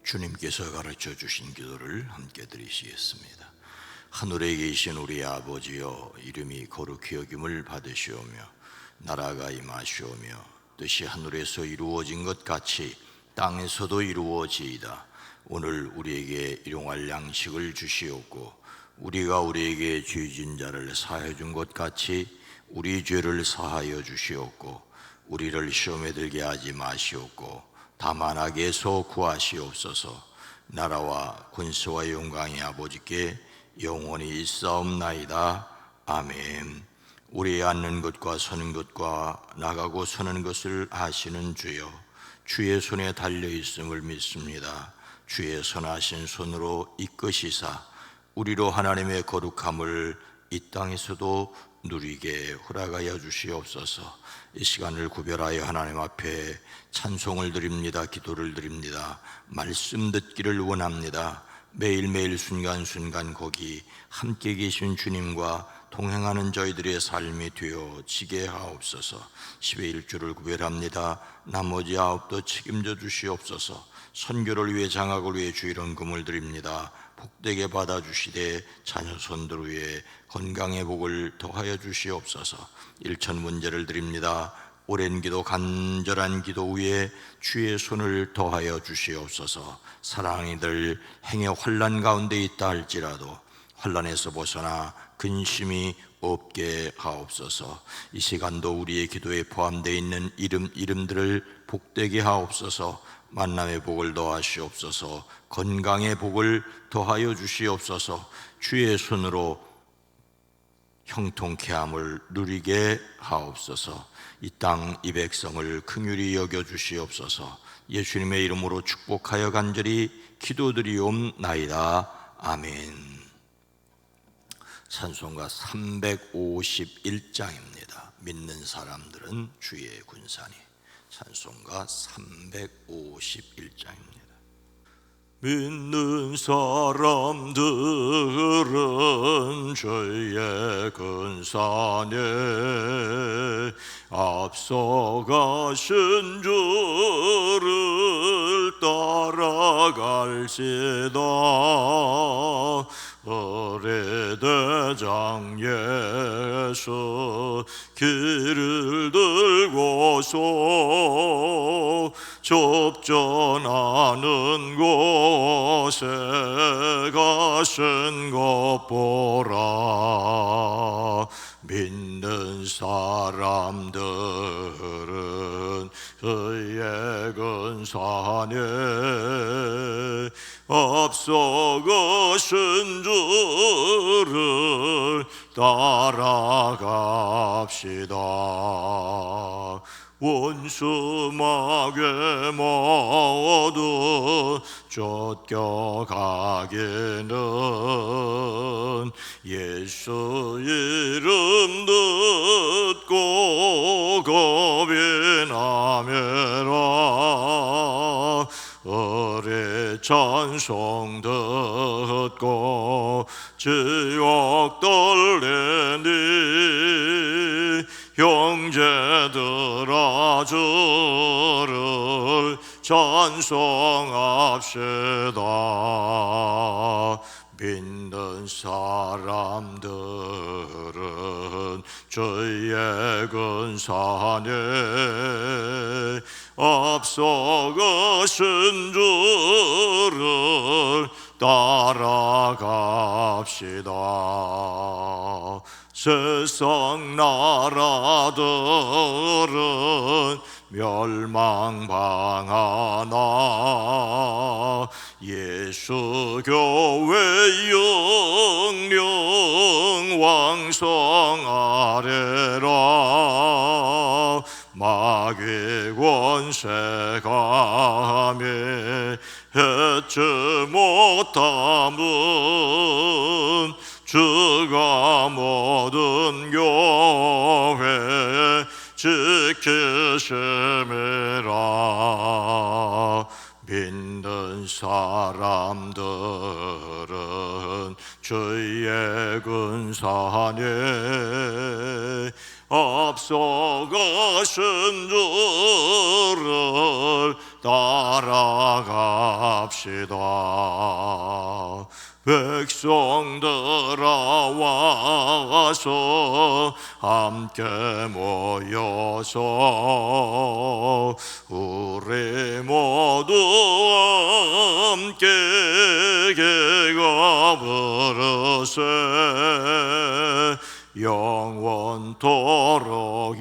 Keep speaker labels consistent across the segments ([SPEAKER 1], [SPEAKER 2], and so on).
[SPEAKER 1] 주님께서 가르쳐 주신 기도를 함께 드리시겠습니다. 하늘에 계신 우리 아버지여, 이름이 거룩히 여김을 받으시오며 나라가 임하시오며 뜻이 하늘에서 이루어진 것 같이 땅에서도 이루어지이다. 오늘 우리에게 일용할 양식을 주시옵고 우리가 우리에게 죄진 자를 사하여 준 것 같이 우리 죄를 사하여 주시옵고 우리를 시험에 들게 하지 마시옵고 다만 악에서 구하시옵소서. 나라와 권세와 영광이 아버지께 영원히 있사옵나이다. 아멘. 우리의 앉는 것과 서는 것과 나가고 서는 것을 아시는 주여, 주의 손에 달려있음을 믿습니다. 주의 선하신 손으로 이끄시사 우리로 하나님의 거룩함을 이 땅에서도 누리게 허락하여 주시옵소서. 이 시간을 구별하여 하나님 앞에 찬송을 드립니다. 기도를 드립니다. 말씀 듣기를 원합니다. 매일매일 순간순간 거기 함께 계신 주님과 동행하는 저희들의 삶이 되어지게 하옵소서. 10의 1주를 구별합니다. 나머지 9도 책임져 주시옵소서. 선교를 위해 장학을 위해 주일원금을 드립니다. 복되게 받아주시되 자녀 손들 위에 건강의 복을 더하여 주시옵소서. 일천 문제를 드립니다. 오랜 기도 간절한 기도 위에 주의 손을 더하여 주시옵소서. 사랑이들 행여 환난 가운데 있다 할지라도 환난에서 벗어나 근심이 없게 하옵소서. 이 시간도 우리의 기도에 포함되어 있는 이름들을 복되게 하옵소서. 만남의 복을 더하시옵소서. 건강의 복을 더하여 주시옵소서. 주의 손으로 형통케 함을 누리게 하옵소서. 이 땅 이 백성을 긍휼히 여겨 주시옵소서. 예수님의 이름으로 축복하여 간절히 기도드리옵나이다. 아멘. 찬송가 351장입니다. 믿는 사람들은 주의 군사니. 찬송가 351장입니다. 믿는 사람들은 주의 근산에 앞서가신 주를 따라갈시다. 어레대장 예수 길을 들고서 접전하는 곳에 가신 것 보라. 믿는 사람들은 그의 근산에 앞서가신 주를 따라갑시다. 원수마귀 모두 쫓겨가기는 예수 이름 듣고 겁이 나매라. 어리 찬송 듣고 지옥 떨리니 형제들아 주를 찬송합시다. 믿는 사람들은 주의 근산에 앞서가신 주를 따라갑시다. 세상 나라들은 멸망방하나 예수 교회 영령 왕성하리라. 마귀 권세감에 해치 못함은 주가 모든 교회 지키심이라. 믿는 사람들은 주의 근산에 앞서가신 주를 따라갑시다. 합시다. 백성들아 와서 함께 모여서 우리 모두 함께 기가 부르세. 영원토록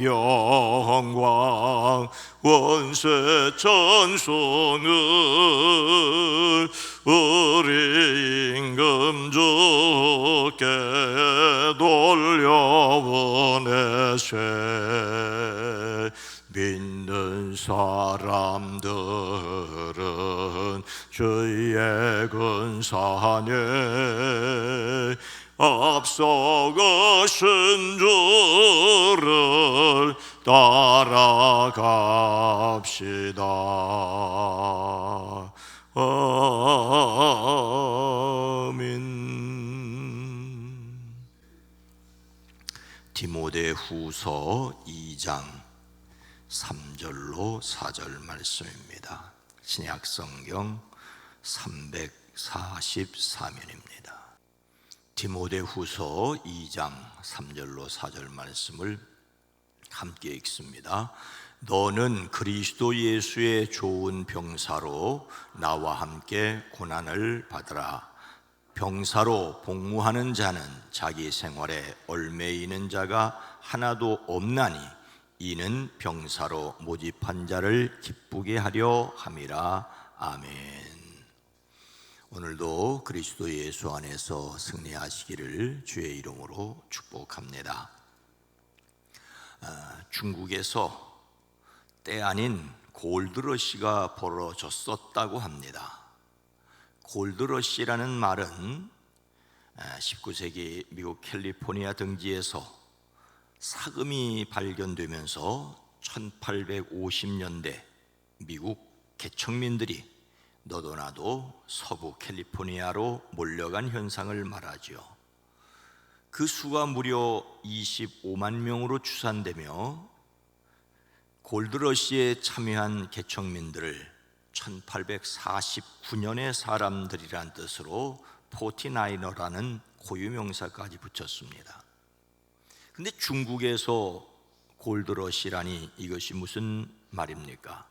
[SPEAKER 1] 영광 원세 찬송을 우리 임금 주께 돌려보내세. 믿는 사람들은 주의 근산에 앞서가신 주를 따라갑시다. 아멘. 디모데후서 2장 3절로 4절 말씀입니다. 신약성경 343면입니다. 디모데후서 2장 3절로 4절 말씀을 함께 읽습니다. 너는 그리스도 예수의 좋은 병사로 나와 함께 고난을 받으라. 병사로 복무하는 자는 자기 생활에 얽매이는 자가 하나도 없나니 이는 병사로 모집한 자를 기쁘게 하려 함이라. 아멘. 오늘도 그리스도 예수 안에서 승리하시기를 주의 이름으로 축복합니다. 중국에서 때 아닌 골드러시가 벌어졌었다고 합니다. 골드러시라는 말은 19세기 미국 캘리포니아 등지에서 사금이 발견되면서 1850년대 미국 개척민들이 너도 나도 서부 캘리포니아로 몰려간 현상을 말하죠. 그 수가 무려 25만 명으로 추산되며 골드러시에 참여한 개척민들을 1849년의 사람들이란 뜻으로 포티나이너라는 고유명사까지 붙였습니다. 근데 중국에서 골드러시라니 이것이 무슨 말입니까?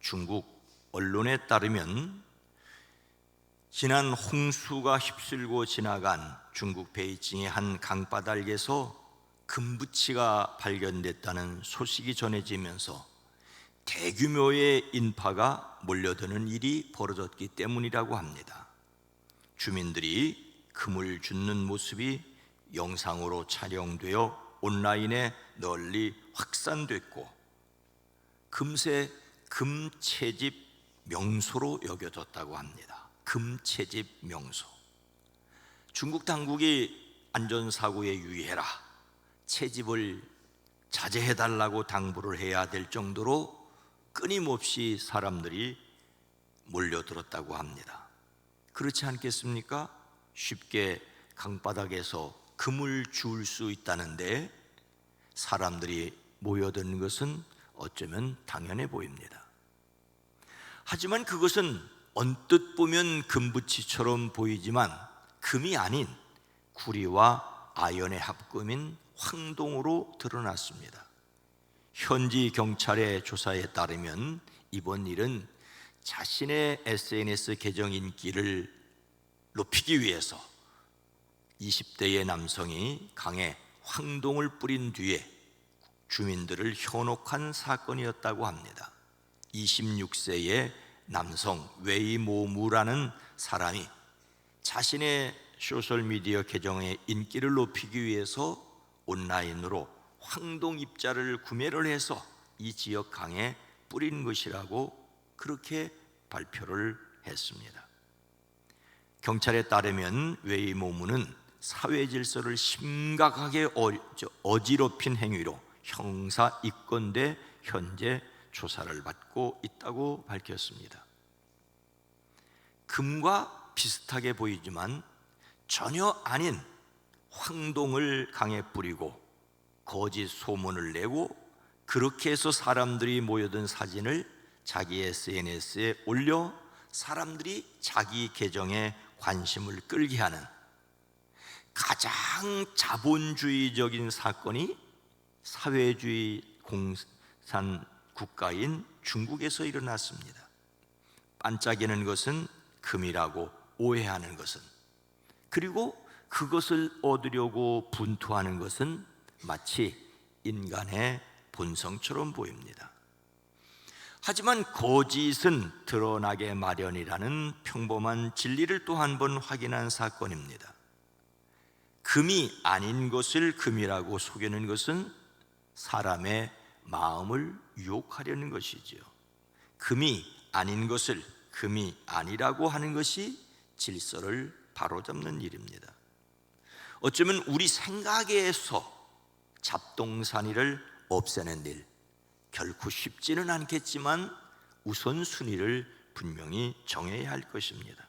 [SPEAKER 1] 중국 언론에 따르면 지난 홍수가 휩쓸고 지나간 중국 베이징의 한 강바닥에서 금붙이가 발견됐다는 소식이 전해지면서 대규모의 인파가 몰려드는 일이 벌어졌기 때문이라고 합니다. 주민들이 금을 줍는 모습이 영상으로 촬영되어 온라인에 널리 확산됐고 금세 금채집 명소로 여겨졌다고 합니다. 금채집 명소. 중국 당국이 안전사고에 유의해라, 채집을 자제해달라고 당부를 해야 될 정도로 끊임없이 사람들이 몰려들었다고 합니다. 그렇지 않겠습니까? 쉽게 강바닥에서 금을 줄 수 있다는데 사람들이 모여드는 것은 어쩌면 당연해 보입니다. 하지만 그것은 언뜻 보면 금붙이처럼 보이지만 금이 아닌 구리와 아연의 합금인 황동으로 드러났습니다. 현지 경찰의 조사에 따르면 이번 일은 자신의 SNS 계정 인기를 높이기 위해서 20대의 남성이 강에 황동을 뿌린 뒤에 주민들을 현혹한 사건이었다고 합니다. 26세의 남성 웨이모무라는 사람이 자신의 소셜미디어 계정의 인기를 높이기 위해서 온라인으로 황동 입자를 구매를 해서 이 지역 강에 뿌린 것이라고 그렇게 발표를 했습니다. 경찰에 따르면 웨이모무는 사회 질서를 심각하게 어지럽힌 행위로 형사 입건돼 현재 조사를 받고 있다고 밝혔습니다. 금과 비슷하게 보이지만 전혀 아닌 황동을 강에 뿌리고 거짓 소문을 내고 그렇게 해서 사람들이 모여든 사진을 자기 SNS에 올려 사람들이 자기 계정에 관심을 끌게 하는 가장 자본주의적인 사건이 사회주의 공산 국가인 중국에서 일어났습니다. 반짝이는 것은 금이라고 오해하는 것은, 그리고 그것을 얻으려고 분투하는 것은 마치 인간의 본성처럼 보입니다. 하지만 거짓은 드러나게 마련이라는 평범한 진리를 또 한 번 확인한 사건입니다. 금이 아닌 것을 금이라고 속이는 것은 사람의 마음을 유혹하려는 것이지요. 금이 아닌 것을 금이 아니라고 하는 것이 질서를 바로잡는 일입니다. 어쩌면 우리 생각에서 잡동사니를 없애는 일, 결코 쉽지는 않겠지만 우선순위를 분명히 정해야 할 것입니다.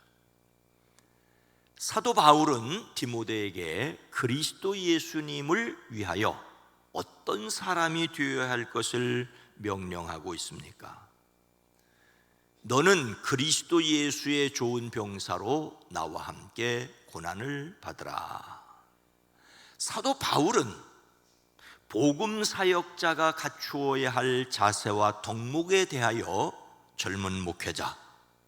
[SPEAKER 1] 사도 바울은 디모데에게 그리스도 예수님을 위하여 어떤 사람이 되어야 할 것을 명령하고 있습니까? 너는 그리스도 예수의 좋은 병사로 나와 함께 고난을 받으라. 사도 바울은 복음 사역자가 갖추어야 할 자세와 덕목에 대하여 젊은 목회자,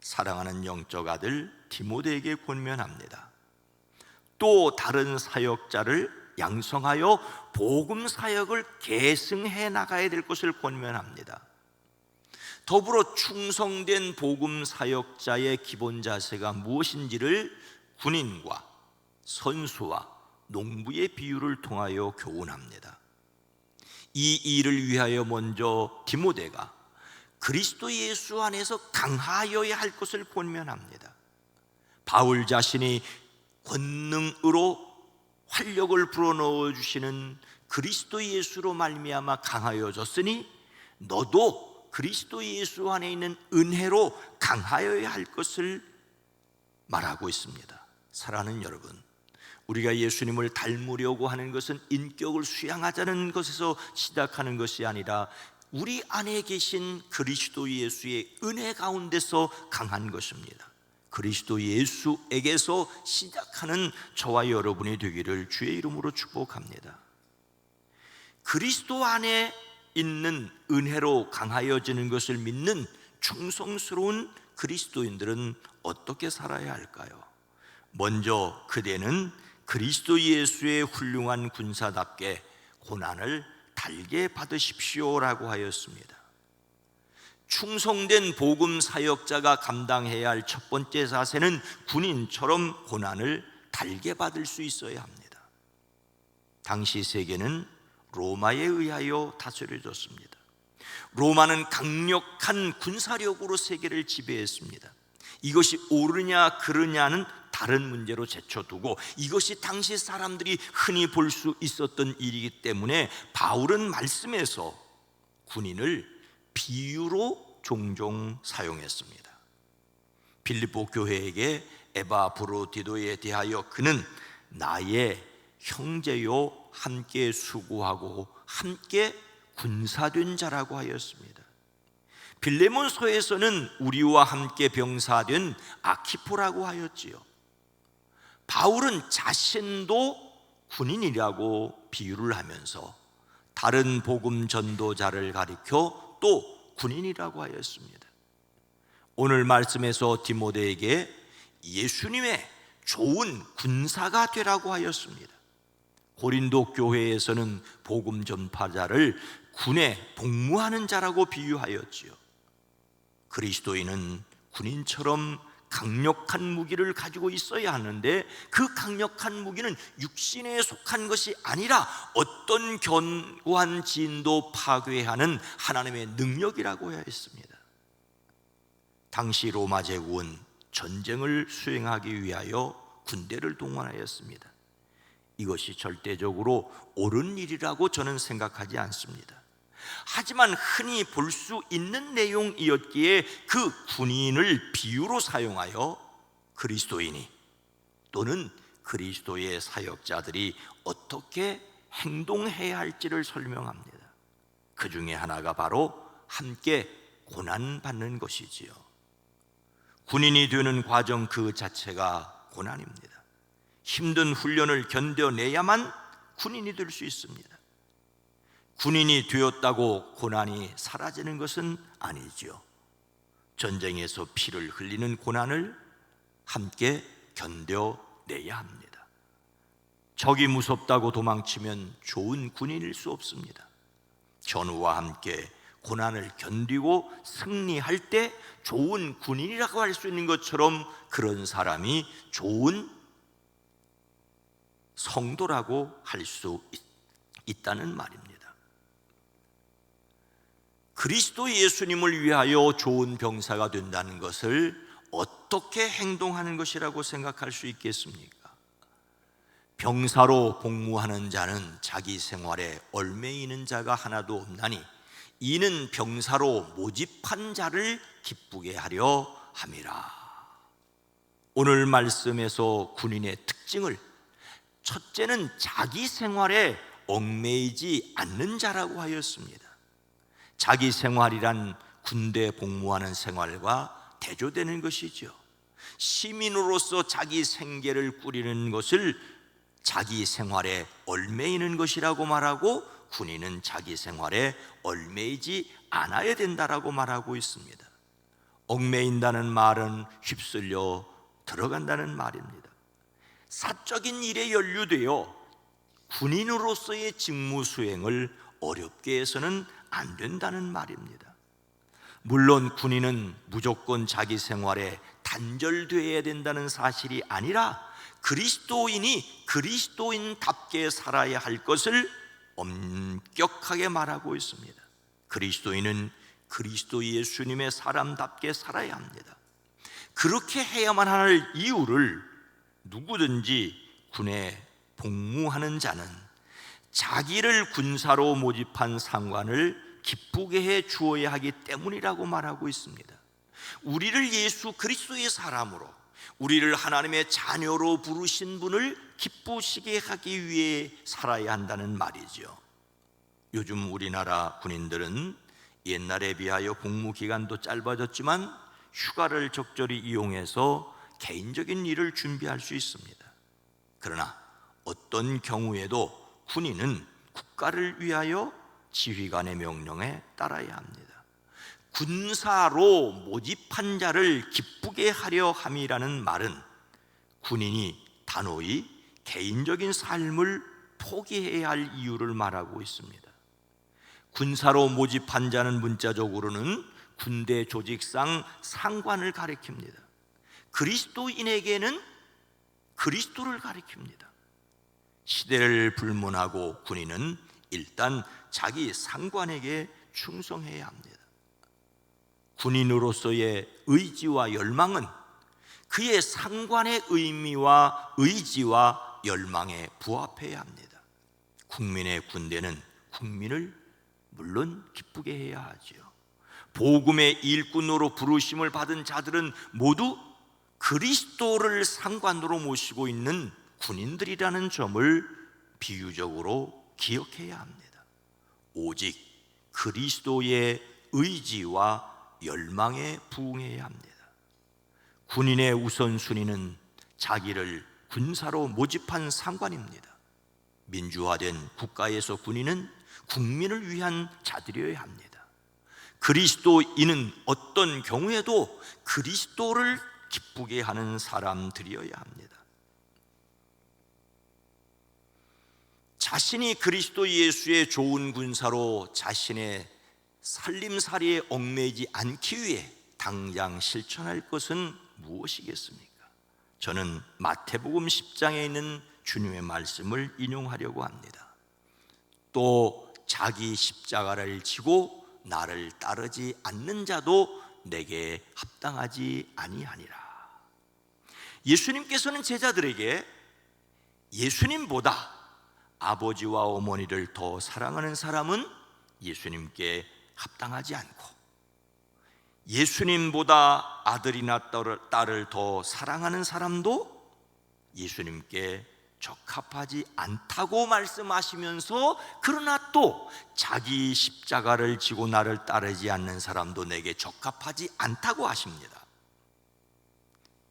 [SPEAKER 1] 사랑하는 영적 아들 디모데에게 권면합니다. 또 다른 사역자를 양성하여 복음 사역을 계승해 나가야 될 것을 권면합니다. 더불어 충성된 복음 사역자의 기본 자세가 무엇인지를 군인과 선수와 농부의 비유를 통하여 교훈합니다. 이 일을 위하여 먼저 디모데가 그리스도 예수 안에서 강하여야 할 것을 권면합니다. 바울 자신이 권능으로 활력을 불어넣어 주시는 그리스도 예수로 말미암아 강하여졌으니 너도 그리스도 예수 안에 있는 은혜로 강하여야 할 것을 말하고 있습니다. 사랑하는 여러분, 우리가 예수님을 닮으려고 하는 것은 인격을 수양하자는 것에서 시작하는 것이 아니라 우리 안에 계신 그리스도 예수의 은혜 가운데서 강한 것입니다. 그리스도 예수에게서 시작하는 저와 여러분이 되기를 주의 이름으로 축복합니다. 그리스도 안에 있는 은혜로 강하여지는 것을 믿는 충성스러운 그리스도인들은 어떻게 살아야 할까요? 먼저 그대는 그리스도 예수의 훌륭한 군사답게 고난을 달게 받으십시오라고 하였습니다. 충성된 복음 사역자가 감당해야 할 첫 번째 자세는 군인처럼 고난을 달게 받을 수 있어야 합니다. 당시 세계는 로마에 의하여 다스려졌습니다. 로마는 강력한 군사력으로 세계를 지배했습니다. 이것이 옳으냐 그르냐는 다른 문제로 제쳐두고 이것이 당시 사람들이 흔히 볼 수 있었던 일이기 때문에 바울은 말씀에서 군인을 비유로 종종 사용했습니다. 빌립보 교회에게 에바브로디도에 대하여 그는 나의 형제요 함께 수고하고 함께 군사된 자라고 하였습니다. 빌레몬서에서는 우리와 함께 병사된 아키포라고 하였지요. 바울은 자신도 군인이라고 비유를 하면서 다른 복음 전도자를 가리켜 또 군인이라고 하였습니다. 오늘 말씀에서 디모데에게 예수님의 좋은 군사가 되라고 하였습니다. 고린도 교회에서는 복음 전파자를 군에 복무하는 자라고 비유하였지요. 그리스도인은 군인처럼 강력한 무기를 가지고 있어야 하는데 그 강력한 무기는 육신에 속한 것이 아니라 어떤 견고한 진도 파괴하는 하나님의 능력이라고 해야 했습니다. 당시 로마 제국은 전쟁을 수행하기 위하여 군대를 동원하였습니다. 이것이 절대적으로 옳은 일이라고 저는 생각하지 않습니다. 하지만 흔히 볼 수 있는 내용이었기에 그 군인을 비유로 사용하여 그리스도인이 또는 그리스도의 사역자들이 어떻게 행동해야 할지를 설명합니다. 그 중에 하나가 바로 함께 고난받는 것이지요. 군인이 되는 과정 그 자체가 고난입니다. 힘든 훈련을 견뎌내야만 군인이 될 수 있습니다. 군인이 되었다고 고난이 사라지는 것은 아니지요. 전쟁에서 피를 흘리는 고난을 함께 견뎌내야 합니다. 적이 무섭다고 도망치면 좋은 군인일 수 없습니다. 전우와 함께 고난을 견디고 승리할 때 좋은 군인이라고 할 수 있는 것처럼 그런 사람이 좋은 성도라고 할 수 있다는 말입니다. 그리스도 예수님을 위하여 좋은 병사가 된다는 것을 어떻게 행동하는 것이라고 생각할 수 있겠습니까? 병사로 복무하는 자는 자기 생활에 얽매이는 자가 하나도 없나니 이는 병사로 모집한 자를 기쁘게 하려 함이라. 오늘 말씀에서 군인의 특징을 첫째는 자기 생활에 얽매이지 않는 자라고 하였습니다. 자기 생활이란 군대 복무하는 생활과 대조되는 것이죠. 시민으로서 자기 생계를 꾸리는 것을 자기 생활에 얽매이는 것이라고 말하고, 군인은 자기 생활에 얽매이지 않아야 된다라고 말하고 있습니다. 얽매인다는 말은 휩쓸려 들어간다는 말입니다. 사적인 일에 연루되어 군인으로서의 직무 수행을 어렵게 해서는 안 된다는 말입니다. 물론 군인은 무조건 자기 생활에 단절되어야 된다는 사실이 아니라 그리스도인이 그리스도인답게 살아야 할 것을 엄격하게 말하고 있습니다. 그리스도인은 그리스도 예수님의 사람답게 살아야 합니다. 그렇게 해야만 할 이유를 누구든지 군에 복무하는 자는 자기를 군사로 모집한 상관을 기쁘게 해 주어야 하기 때문이라고 말하고 있습니다. 우리를 예수 그리스도의 사람으로, 우리를 하나님의 자녀로 부르신 분을 기쁘시게 하기 위해 살아야 한다는 말이죠. 요즘 우리나라 군인들은 옛날에 비하여 복무 기간도 짧아졌지만 휴가를 적절히 이용해서 개인적인 일을 준비할 수 있습니다. 그러나 어떤 경우에도 군인은 국가를 위하여 지휘관의 명령에 따라야 합니다. 군사로 모집한 자를 기쁘게 하려 함이라는 말은 군인이 단호히 개인적인 삶을 포기해야 할 이유를 말하고 있습니다. 군사로 모집한 자는 문자적으로는 군대 조직상 상관을 가리킵니다. 그리스도인에게는 그리스도를 가리킵니다. 시대를 불문하고 군인은 일단 자기 상관에게 충성해야 합니다. 군인으로서의 의지와 열망은 그의 상관의 의미와 의지와 열망에 부합해야 합니다. 국민의 군대는 국민을 물론 기쁘게 해야 하지요. 복음의 일꾼으로 부르심을 받은 자들은 모두 그리스도를 상관으로 모시고 있는 군인들이라는 점을 비유적으로 기억해야 합니다. 오직 그리스도의 의지와 열망에 부응해야 합니다. 군인의 우선순위는 자기를 군사로 모집한 상관입니다. 민주화된 국가에서 군인은 국민을 위한 자들이어야 합니다. 그리스도인은 어떤 경우에도 그리스도를 기쁘게 하는 사람들이어야 합니다. 자신이 그리스도 예수의 좋은 군사로 자신의 살림살이에 얽매이지 않기 위해 당장 실천할 것은 무엇이겠습니까? 저는 마태복음 10장에 있는 주님의 말씀을 인용하려고 합니다. 또 자기 십자가를 지고 나를 따르지 않는 자도 내게 합당하지 아니하니라. 예수님께서는 제자들에게 예수님보다 아버지와 어머니를 더 사랑하는 사람은 예수님께 합당하지 않고, 예수님보다 아들이나 딸을 더 사랑하는 사람도 예수님께 적합하지 않다고 말씀하시면서, 그러나 또 자기 십자가를 지고 나를 따르지 않는 사람도 내게 적합하지 않다고 하십니다.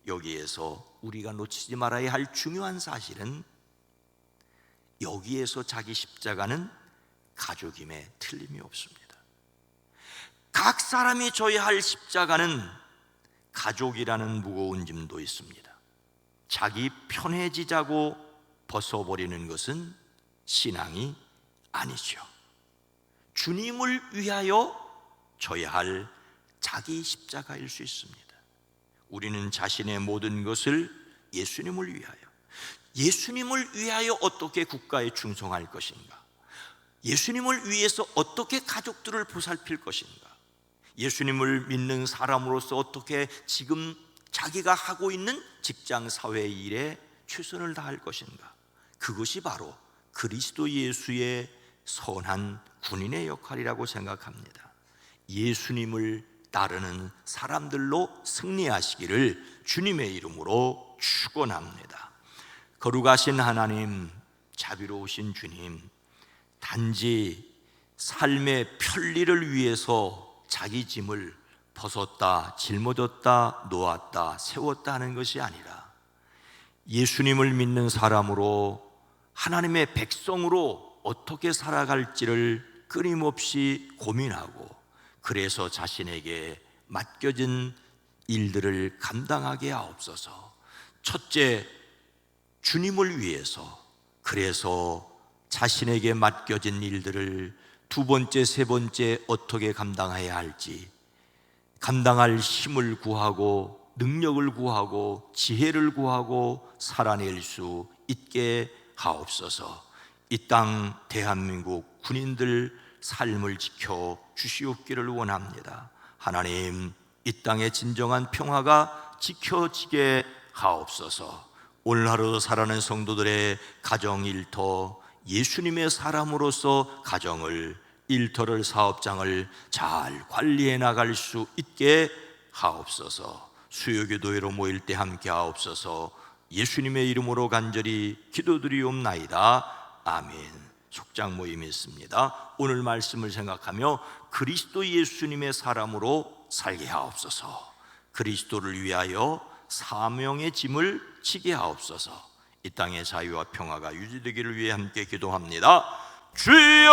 [SPEAKER 1] 여기에서 우리가 놓치지 말아야 할 중요한 사실은 여기에서 자기 십자가는 가족임에 틀림이 없습니다. 각 사람이 져야 할 십자가는 가족이라는 무거운 짐도 있습니다. 자기 편해지자고 벗어버리는 것은 신앙이 아니죠. 주님을 위하여 져야 할 자기 십자가일 수 있습니다. 우리는 자신의 모든 것을 예수님을 위하여 어떻게 국가에 충성할 것인가, 예수님을 위해서 어떻게 가족들을 보살필 것인가, 예수님을 믿는 사람으로서 어떻게 지금 자기가 하고 있는 직장 사회 일에 최선을 다할 것인가, 그것이 바로 그리스도 예수의 선한 군인의 역할이라고 생각합니다. 예수님을 따르는 사람들로 승리하시기를 주님의 이름으로 축원합니다. 거룩하신 하나님, 자비로우신 주님, 단지 삶의 편리를 위해서 자기 짐을 벗었다, 짊어졌다, 놓았다, 세웠다 하는 것이 아니라 예수님을 믿는 사람으로, 하나님의 백성으로 어떻게 살아갈지를 끊임없이 고민하고, 그래서 자신에게 맡겨진 일들을 감당하게 하옵소서. 첫째, 주님을 위해서, 그래서 자신에게 맡겨진 일들을 두 번째, 세 번째 어떻게 감당해야 할지 감당할 힘을 구하고 능력을 구하고 지혜를 구하고 살아낼 수 있게 하옵소서. 이 땅 대한민국 군인들 삶을 지켜 주시옵기를 원합니다. 하나님, 이 땅의 진정한 평화가 지켜지게 하옵소서. 오늘 하루 살아가는 성도들의 가정 일터, 예수님의 사람으로서 가정을, 일터를, 사업장을 잘 관리해 나갈 수 있게 하옵소서. 수요기도회로 모일 때 함께 하옵소서. 예수님의 이름으로 간절히 기도드리옵나이다. 아멘. 속장 모임이 있습니다. 오늘 말씀을 생각하며 그리스도 예수님의 사람으로 살게 하옵소서. 그리스도를 위하여 사명의 짐을 지게 하옵소서. 이 땅의 자유와 평화가 유지되기를 위해 함께 기도합니다. 주여!